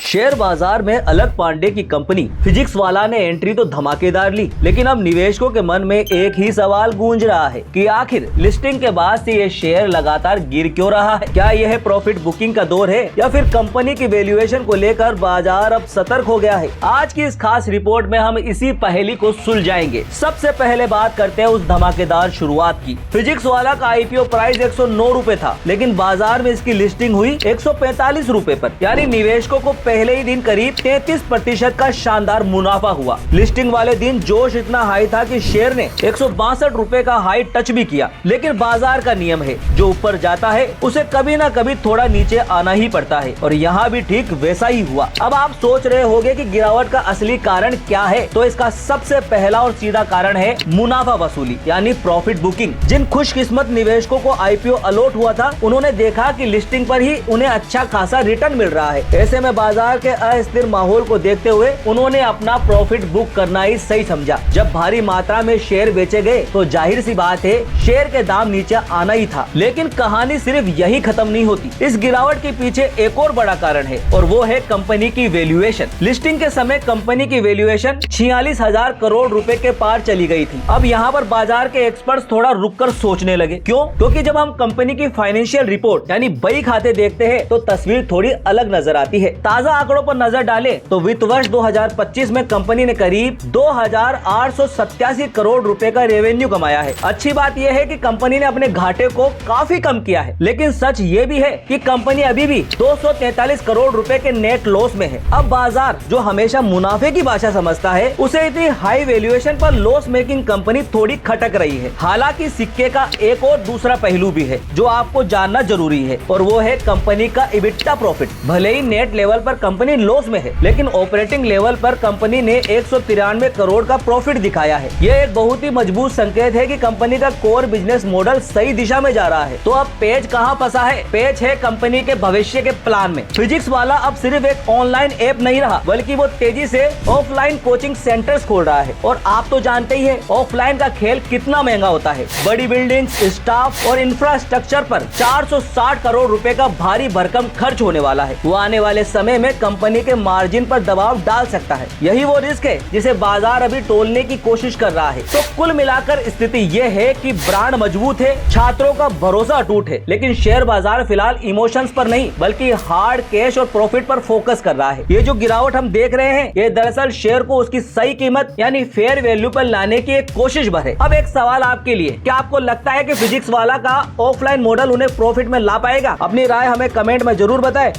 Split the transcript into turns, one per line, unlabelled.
Share बाजार में अलग पांडे की कंपनी फिजिक्स वाला ने एंट्री तो धमाकेदार ली, लेकिन अब निवेशकों के मन में एक ही सवाल गूंज रहा है कि आखिर लिस्टिंग के बाद से ये शेयर लगातार गिर क्यों रहा है। क्या यह प्रॉफिट बुकिंग का दौर है या फिर कंपनी की वैल्यूएशन को लेकर बाजार अब सतर्क हो गया है। आज की इस खास रिपोर्ट में हम इसी पहेली को सुलझाएंगे। सबसे पहले बात करते हैं उस धमाकेदार शुरुआत की। फिजिक्स वाला का आईपीओ प्राइस 109 रुपए था, लेकिन बाजार में इसकी लिस्टिंग हुई 145 रुपए पर, यानी निवेशकों को पहले ही दिन करीब 33% का शानदार मुनाफा हुआ। लिस्टिंग वाले दिन जोश इतना हाई था कि शेयर ने 162 रुपए का हाई टच भी किया, लेकिन बाजार का नियम है, जो ऊपर जाता है उसे कभी ना कभी थोड़ा नीचे आना ही पड़ता है, और यहाँ भी ठीक वैसा ही हुआ। अब आप सोच रहे होंगे कि गिरावट का असली कारण क्या है, तो इसका सबसे पहला और सीधा कारण है मुनाफा वसूली, यानी प्रॉफिट बुकिंग। जिन खुशकिस्मत निवेशकों को आईपीओ अलॉट हुआ था, उन्होंने देखा कि लिस्टिंग पर ही उन्हें अच्छा खासा रिटर्न मिल रहा है। ऐसे में बाजार के अस्थिर माहौल को देखते हुए उन्होंने अपना प्रॉफिट बुक करना ही सही समझा। जब भारी मात्रा में शेयर बेचे गए तो जाहिर सी बात है शेयर के दाम नीचे आना ही था। लेकिन कहानी सिर्फ यही खत्म नहीं होती। इस गिरावट के पीछे एक और बड़ा कारण है, और वो है कंपनी की वैल्यूएशन। लिस्टिंग के समय कंपनी की वैल्यूएशन 46,000 करोड़ रुपए के पार चली गई थी। अब यहाँ पर बाजार के एक्सपर्ट्स थोड़ा रुककर सोचने लगे। क्यों? क्योंकि जब हम कंपनी की फाइनेंशियल रिपोर्ट यानी बही खाते देखते हैं तो तस्वीर थोड़ी अलग नजर आती है। ताजा आंकड़ों पर नजर डालें तो वित्त वर्ष 2025 में कंपनी ने करीब 2,887 करोड़ रुपए का रेवेन्यू कमाया है। अच्छी बात यह है कि कंपनी ने अपने घाटे को काफी कम किया है, लेकिन सच ये भी है कि कंपनी अभी भी 243 करोड़ रुपए के नेट लॉस में है। अब बाजार जो हमेशा मुनाफे की भाषा समझता है, उसे इतनी हाई वैल्यूएशन पर लॉस मेकिंग कंपनी थोड़ी खटक रही है। हालांकि सिक्के का एक और दूसरा पहलू भी है जो आपको जानना जरूरी है, और वो है कंपनी का इबिटा प्रॉफिट। भले ही नेट लेवल पर कंपनी लॉस में है, लेकिन ऑपरेटिंग लेवल पर कंपनी ने 193 करोड़ का प्रॉफिट दिखाया है। यह एक बहुत ही मजबूत संकेत है कि कंपनी का कोर बिजनेस मॉडल सही दिशा में जा रहा है। तो अब पेच कहाँ फंसा है? पेच है कंपनी के भविष्य के प्लान में। फिजिक्स वाला अब सिर्फ एक ऑनलाइन ऐप नहीं रहा, बल्कि वो तेजी से ऑफलाइन कोचिंग सेंटर्स खोल रहा है। और आप तो जानते ही है ऑफलाइन का खेल कितना महंगा होता है। बड़ी बिल्डिंग्स, स्टाफ और इंफ्रास्ट्रक्चर पर 460 करोड़ रुपए का भारी भरकम खर्च होने वाला है। वो आने वाले समय में कंपनी के मार्जिन पर दबाव डाल सकता है। यही वो रिस्क है जिसे बाजार अभी तोलने की कोशिश कर रहा है। तो कुल मिलाकर स्थिति ये है कि ब्रांड मजबूत है, छात्रों का भरोसा अटूट है, लेकिन शेयर बाजार फिलहाल इमोशंस पर नहीं बल्कि हार्ड कैश और प्रॉफिट पर फोकस कर रहा है। ये जो गिरावट हम देख रहे हैं, ये दरअसल शेयर को उसकी सही कीमत यानी फेयर वैल्यू पर लाने की एक कोशिश भर है। अब एक सवाल आपके लिए, क्या आपको लगता है कि फिजिक्स वाला का ऑफलाइन मॉडल उन्हें प्रॉफिट में ला पाएगा? अपनी राय हमें कमेंट में जरूर बताएं।